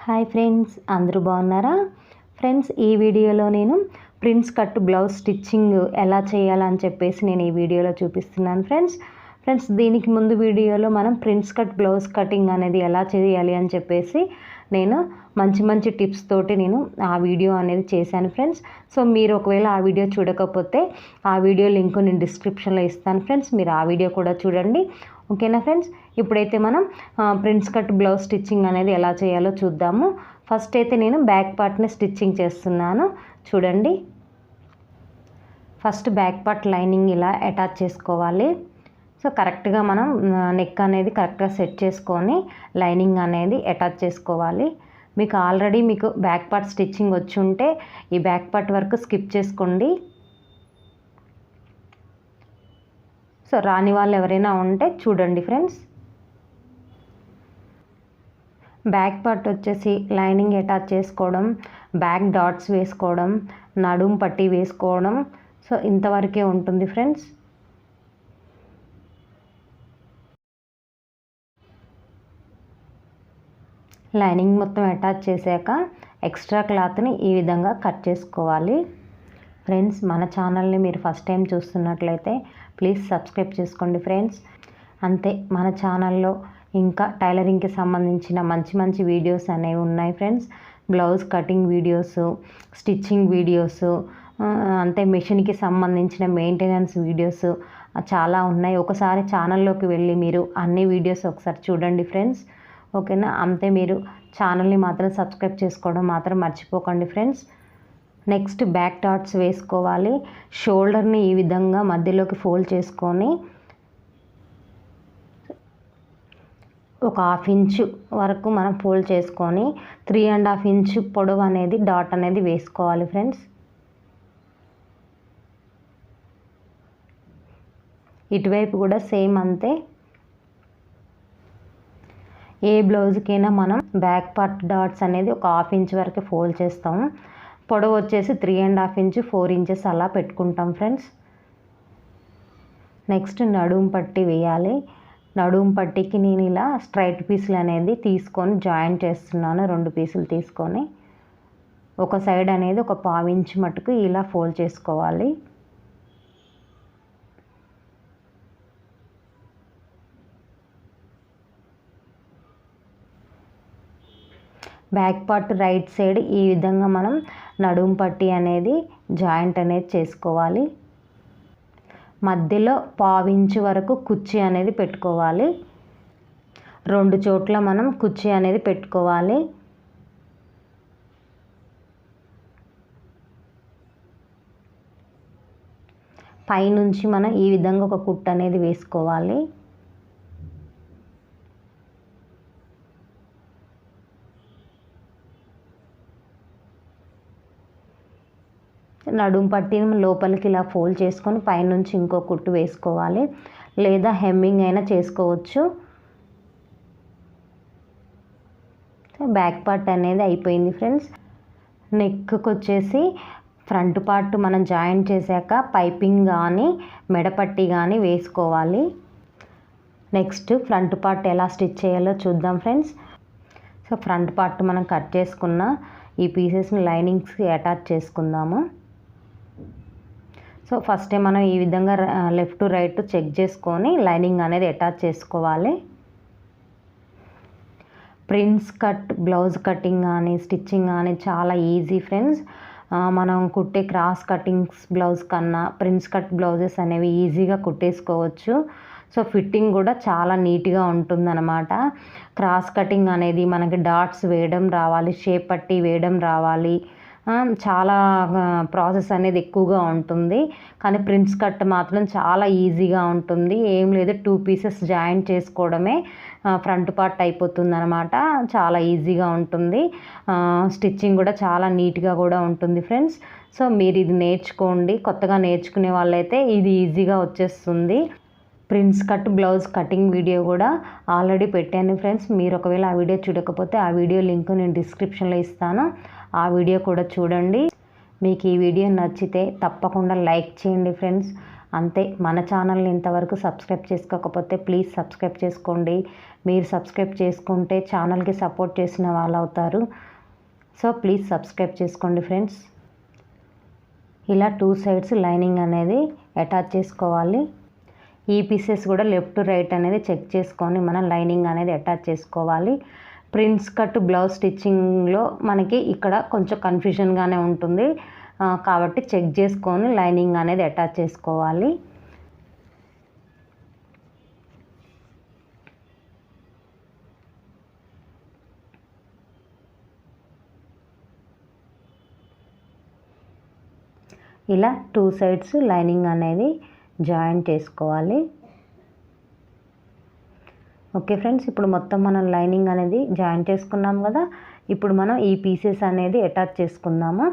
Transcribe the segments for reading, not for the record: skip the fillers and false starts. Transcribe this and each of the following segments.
Hi friends, అందరూ బాగున్నారా? Friends, ఈ వీడియోలో నేను ప్రిన్స్ కట్ బ్లౌజ్ స్టిచ్చింగ్ ఎలా చేయాలని చెప్పేసి నేను ఈ వీడియోలో చూపిస్తున్నాను ఫ్రెండ్స్ దీనికి ముందు వీడియోలో మనం ప్రిన్స్ కట్ బ్లౌజ్ కటింగ్ అనేది ఎలా చేయాలి అని చెప్పేసి నేను మంచి టిప్స్ తోటి నేను ఆ వీడియో అనేది చేశాను ఫ్రెండ్స్. సో మీరు ఒకవేళ ఆ వీడియో చూడకపోతే ఆ వీడియో లింక్ నేను డిస్క్రిప్షన్లో ఇస్తాను ఫ్రెండ్స్, మీరు ఆ వీడియో కూడా చూడండి. ఓకేనా ఫ్రెండ్స్, ఇప్పుడైతే మనం ప్రిన్స్ కట్ బ్లౌజ్ స్టిచ్చింగ్ అనేది ఎలా చేయాలో చూద్దాము. ఫస్ట్ అయితే నేను బ్యాక్ పార్ట్ని స్టిచ్చింగ్ చేస్తున్నాను, చూడండి. ఫస్ట్ బ్యాక్ పార్ట్ లైనింగ్ ఇలా అటాచ్ చేసుకోవాలి. సో కరెక్ట్గా మనం నెక్ అనేది కరెక్ట్గా సెట్ చేసుకొని లైనింగ్ అనేది అటాచ్ చేసుకోవాలి. మీకు ఆల్రెడీ బ్యాక్ పార్ట్ స్టిచ్చింగ్ వచ్చి ఉంటే ఈ బ్యాక్ పార్ట్ వరకు స్కిప్ చేసుకోండి. సో రాని వాళ్ళు ఎవరైనా ఉంటే చూడండి ఫ్రెండ్స్. బ్యాక్ పార్ట్ వచ్చేసి లైనింగ్ అటాచ్ చేసుకోవడం, బ్యాక్ డాట్స్ వేసుకోవడం, నడుం పట్టీ వేసుకోవడం, సో ఇంతవరకే ఉంటుంది ఫ్రెండ్స్. లైనింగ్ మొత్తం అటాచ్ చేశాక ఎక్స్ట్రా క్లాత్ని ఈ విధంగా కట్ చేసుకోవాలి. ఫ్రెండ్స్, మన ఛానల్ని మీరు ఫస్ట్ టైం చూస్తున్నట్లయితే ప్లీజ్ సబ్స్క్రైబ్ చేసుకోండి ఫ్రెండ్స్. అంతే, మన ఛానల్లో ఇంకా టైలరింగ్కి సంబంధించిన మంచి వీడియోస్ అనేవి ఉన్నాయి friends. Blouse cutting videos, stitching videos, అంతే మిషన్కి సంబంధించిన మెయింటెనెన్స్ వీడియోస్ చాలా ఉన్నాయి. ఒకసారి ఛానల్లోకి వెళ్ళి మీరు అన్ని వీడియోస్ ఒకసారి చూడండి ఫ్రెండ్స్. ఓకేనా? అంతే, మీరు ఛానల్ని మాత్రం సబ్స్క్రైబ్ చేసుకోవడం మాత్రం మర్చిపోకండి ఫ్రెండ్స్. నెక్స్ట్ బ్యాక్ డాట్స్ వేసుకోవాలి. షోల్డర్ని ఈ విధంగా మధ్యలోకి ఫోల్డ్ చేసుకొని ఒక 1/2 ఇంచు వరకు మనం ఫోల్డ్ చేసుకొని 3.5 ఇంచు పొడవు అనేది డాట్ అనేది వేసుకోవాలి ఫ్రెండ్స్. ఇటువైపు కూడా సేమ్ అంతే. ఏ బ్లౌజ్కైనా మనం బ్యాక్ పార్ట్ డాట్స్ అనేది ఒక 1/2 ఇంచ్ వరకు ఫోల్డ్ చేస్తాము. పొడవు వచ్చేసి 3.5 ఇంచు 4 ఇంచెస్ అలా పెట్టుకుంటాం ఫ్రెండ్స్. నెక్స్ట్ నడుం పట్టీ వేయాలి. నడుం పట్టీకి నేను ఇలా స్ట్రైట్ పీసులు అనేది తీసుకొని జాయింట్ చేస్తున్నాను. 2 పీసులు తీసుకొని ఒక సైడ్ అనేది ఒక 1/4 ఇంచు మటుకు ఇలా ఫోల్డ్ చేసుకోవాలి. బ్యాక్ పార్ట్ రైట్ సైడ్ ఈ విధంగా మనం నడుం పట్టీ అనేది జాయింట్ అనేది చేసుకోవాలి. మధ్యలో 1/4 ఇంచు వరకు కుర్చీ అనేది పెట్టుకోవాలి. 2 చోట్ల మనం కుర్చీ అనేది పెట్టుకోవాలి. పైనుంచి మనం ఈ విధంగా ఒక కుట్టు అనేది వేసుకోవాలి. నడుం పట్టీని లోపలికి ఇలా ఫోల్డ్ చేసుకొని పైనుంచి ఇంకో కుట్టు వేసుకోవాలి, లేదా హెమ్మింగ్ అయినా చేసుకోవచ్చు. బ్యాక్ పార్ట్ అనేది అయిపోయింది ఫ్రెండ్స్. నెక్కి వచ్చేసి ఫ్రంట్ పార్ట్ మనం జాయింట్ చేశాక పైపింగ్ కానీ మెడపట్టి కానీ వేసుకోవాలి. నెక్స్ట్ ఫ్రంట్ పార్ట్ ఎలా స్టిచ్ చేయాలో చూద్దాం ఫ్రెండ్స్. సో ఫ్రంట్ పార్ట్ మనం కట్ చేసుకున్న ఈ పీసెస్ని లైనింగ్స్కి అటాచ్ చేసుకుందాము. సో ఫస్ట్ మనం ఈ విధంగా లెఫ్ట్ రైట్ చెక్ చేసుకొని లైనింగ్ అనేది అటాచ్ చేసుకోవాలి. ప్రిన్స్ కట్ బ్లౌజ్ కటింగ్ కానీ స్టిచ్చింగ్ కానీ చాలా ఈజీ ఫ్రెండ్స్. మనం కుట్టే క్రాస్ కటింగ్స్ బ్లౌజ్ కన్నా ప్రిన్స్ కట్ బ్లౌజెస్ అనేవి ఈజీగా కుట్టేసుకోవచ్చు. సో ఫిట్టింగ్ కూడా చాలా నీట్గా ఉంటుందన్నమాట. క్రాస్ కటింగ్ అనేది మనకి డాట్స్ వేయడం రావాలి, షేప్ పట్టి వేయడం రావాలి, చాలా ప్రాసెస్ అనేది ఎక్కువగా ఉంటుంది. కానీ ప్రిన్స్ కట్ మాత్రం చాలా ఈజీగా ఉంటుంది. ఏం లేదు, 2 పీసెస్ జాయింట్ చేసుకోవడమే ఫ్రంట్ పార్ట్ అయిపోతుంది అనమాట. చాలా ఈజీగా ఉంటుంది. స్టిచ్చింగ్ కూడా చాలా నీట్గా కూడా ఉంటుంది ఫ్రెండ్స్. సో మీరు ఇది నేర్చుకోండి. కొత్తగా నేర్చుకునే వాళ్ళైతే ఇది ఈజీగా వచ్చేస్తుంది. Prince cut blouse cutting video కూడా ఆల్రెడీ పెట్టాను ఫ్రెండ్స్. మీరు ఒకవేళ ఆ వీడియో చూడకపోతే ఆ వీడియో లింక్ నేను డిస్క్రిప్షన్లో ఇస్తాను, ఆ వీడియో కూడా చూడండి. మీకు ఈ వీడియో నచ్చితే తప్పకుండా లైక్ చేయండి ఫ్రెండ్స్. అంతే. మన ఛానల్ని ఇంతవరకు సబ్స్క్రైబ్ చేసుకోకపోతే ప్లీజ్ సబ్స్క్రైబ్ చేసుకోండి. మీరు సబ్స్క్రైబ్ చేసుకుంటే ఛానల్కి సపోర్ట్ చేసిన వాళ్ళు అవుతారు. సో ప్లీజ్ సబ్స్క్రైబ్ చేసుకోండి ఫ్రెండ్స్. ఇలా 2 సైడ్స్ లైనింగ్ అనేది అటాచ్ చేసుకోవాలి. ఈ పీసెస్ కూడా లెఫ్ట్ రైట్ అనేది చెక్ చేసుకొని మనం లైనింగ్ అనేది అటాచ్ చేసుకోవాలి. ప్రిన్స్ కట్ బ్లౌజ్ స్టిచ్చింగ్లో మనకి ఇక్కడ కొంచెం కన్ఫ్యూజన్గానే ఉంటుంది, కాబట్టి చెక్ చేసుకొని లైనింగ్ అనేది అటాచ్ చేసుకోవాలి. ఇలా 2 సైడ్స్ లైనింగ్ అనేది జాయిన్ చేసుకోవాలి. ఓకే ఫ్రెండ్స్, ఇప్పుడు మొత్తం మనం లైనింగ్ అనేది జాయిన్ చేసుకున్నాం కదా. ఇప్పుడు మనం ఈ పీసెస్ అనేది అటాచ్ చేసుకుందాము.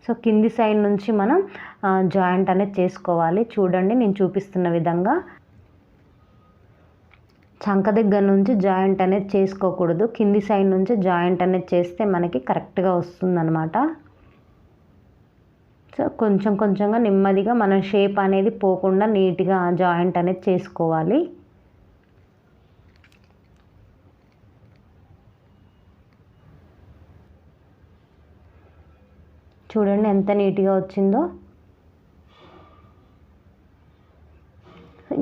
సో కింది సైడ్ నుంచి మనం జాయింట్ అనేది చేసుకోవాలి. చూడండి, నేను చూపిస్తున్న విధంగా చంక దగ్గర నుంచి జాయింట్ అనేది చేసుకోకూడదు, కింది సైడ్ నుంచి జాయింట్ అనేది చేస్తే మనకి కరెక్ట్గా వస్తుందన్నమాట. సో కొంచెం కొంచెంగా నెమ్మదిగా మన షేప్ అనేది పోకుండా నీట్గా జాయింట్ అనేది చేసుకోవాలి. చూడండి ఎంత నీట్గా వచ్చిందో.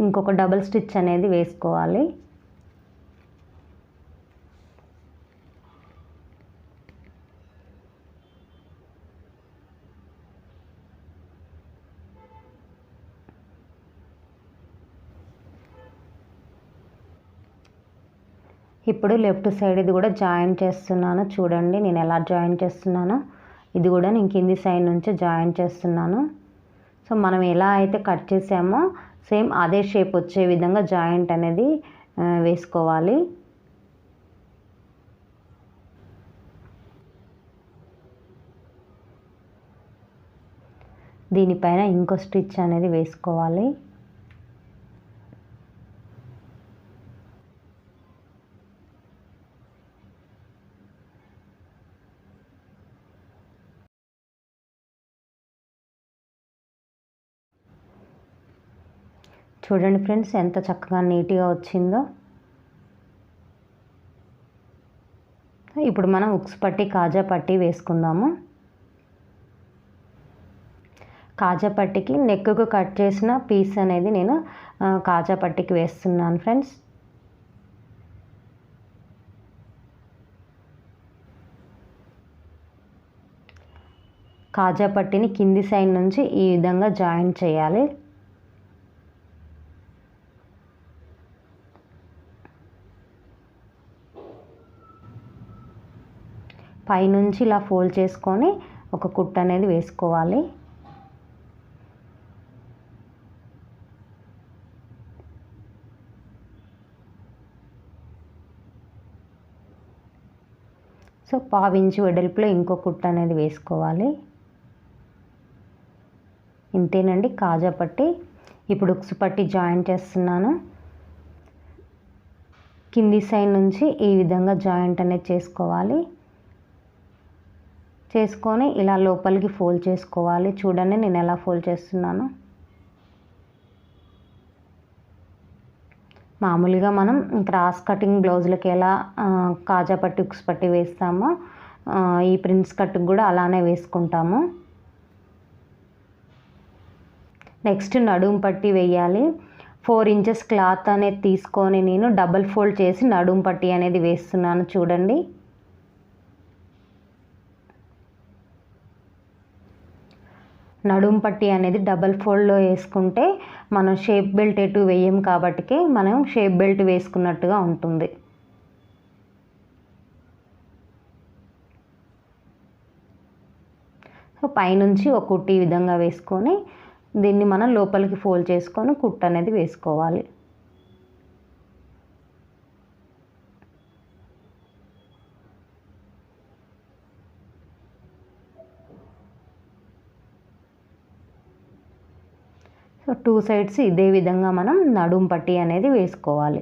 ఇంకొక డబుల్ స్టిచ్ అనేది వేసుకోవాలి. ఇప్పుడు లెఫ్ట్ సైడ్ ఇది కూడా జాయిన్ చేస్తున్నాను. చూడండి నేను ఎలా జాయిన్ చేస్తున్నానో. ఇది కూడా నేను కింది సైడ్ నుంచి జాయిన్ చేస్తున్నాను. సో మనం ఎలా అయితే కట్ చేసామో సేమ్ అదే షేప్ వచ్చే విధంగా జాయింట్ అనేది వేసుకోవాలి. దీనిపైన ఇంకో స్టిచ్ అనేది వేసుకోవాలి. చూడండి ఫ్రెండ్స్ ఎంత చక్కగా నీట్గా వచ్చిందో. ఇప్పుడు మనం ఉక్స్ పట్టి కాజా పట్టి వేసుకుందాము. కాజా పట్టికి నెక్కు కట్ చేసిన పీస్ అనేది నేను కాజా పట్టికి వేస్తున్నాను ఫ్రెండ్స్. కాజా పట్టిని కింది సైడ్ నుంచి ఈ విధంగా జాయిన్ చేయాలి. పైనుంచి ఇలా ఫోల్డ్ చేసుకొని ఒక కుట్టు అనేది వేసుకోవాలి. సో 1/2 ఇంచు వెడల్పులో ఇంకో కుట్టు అనేది వేసుకోవాలి. ఇంతేనండి కాజా పట్టి. ఇప్పుడు ఉక్స్ పట్టి జాయిన్ చేస్తున్నాను. కింది సైడ్ నుంచి ఈ విధంగా జాయింట్ అనేది చేసుకోవాలి. చేసుకొని ఇలా లోపలికి ఫోల్డ్ చేసుకోవాలి. చూడండి నేను ఎలా ఫోల్డ్ చేస్తున్నాను. మామూలుగా మనం క్రాస్ కటింగ్ బ్లౌజులకి ఎలా కాజా పట్టి ఉక్స్ పట్టి వేస్తామో ఈ ప్రిన్స్ కట్కి కూడా అలానే వేసుకుంటాము. నెక్స్ట్ నడుము పట్టి వేయాలి. 4 ఇంచెస్ క్లాత్ అనేది తీసుకొని నేను డబల్ ఫోల్డ్ చేసి నడుము పట్టి అనేది వేస్తున్నాను. చూడండి నడుము పట్టి అనేది డబల్ ఫోల్డ్లో వేసుకుంటే మనం షేప్ బెల్ట్ ఎటు వేయం కాబట్టి మనం షేప్ బెల్ట్ వేసుకున్నట్టుగా ఉంటుంది. సో పైనుంచి ఒక కుట్టు ఈ విధంగా వేసుకొని దీన్ని మనం లోపలికి ఫోల్డ్ చేసుకొని కుట్టు అనేది వేసుకోవాలి. సో 2 సైడ్స్ ఇదే విధంగా మనం నడుము పట్టి అనేది వేసుకోవాలి.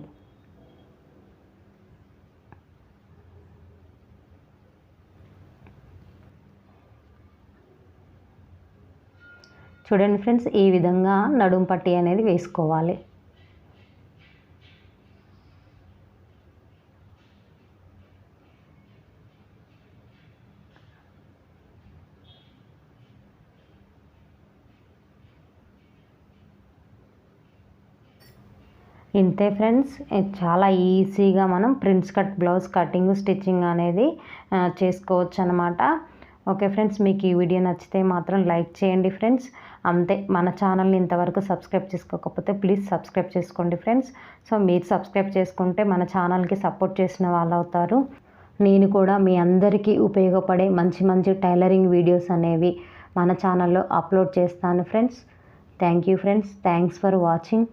చూడండి ఫ్రెండ్స్, ఈ విధంగా నడుము పట్టీ అనేది వేసుకోవాలి. ఇంతే ఫ్రెండ్స్, చాలా ఈజీగా మనం prince cut blouse cutting stitching అనేది చేసుకోవచ్చు అనమాట. ఓకే ఫ్రెండ్స్, మీకు ఈ వీడియో నచ్చితే మాత్రం లైక్ చేయండి ఫ్రెండ్స్. అంతే, మన ఛానల్ని ఇంతవరకు సబ్స్క్రైబ్ చేసుకోకపోతే ప్లీజ్ సబ్స్క్రైబ్ చేసుకోండి ఫ్రెండ్స్. సో మీరు సబ్స్క్రైబ్ చేసుకుంటే మన ఛానల్కి సపోర్ట్ చేసిన వాళ్ళు అవుతారు. నేను కూడా మీ అందరికీ ఉపయోగపడే మంచి మంచి టైలరింగ్ వీడియోస్ అనేవి మన ఛానల్లో అప్లోడ్ చేస్తాను friends. Thank you friends, thanks for watching.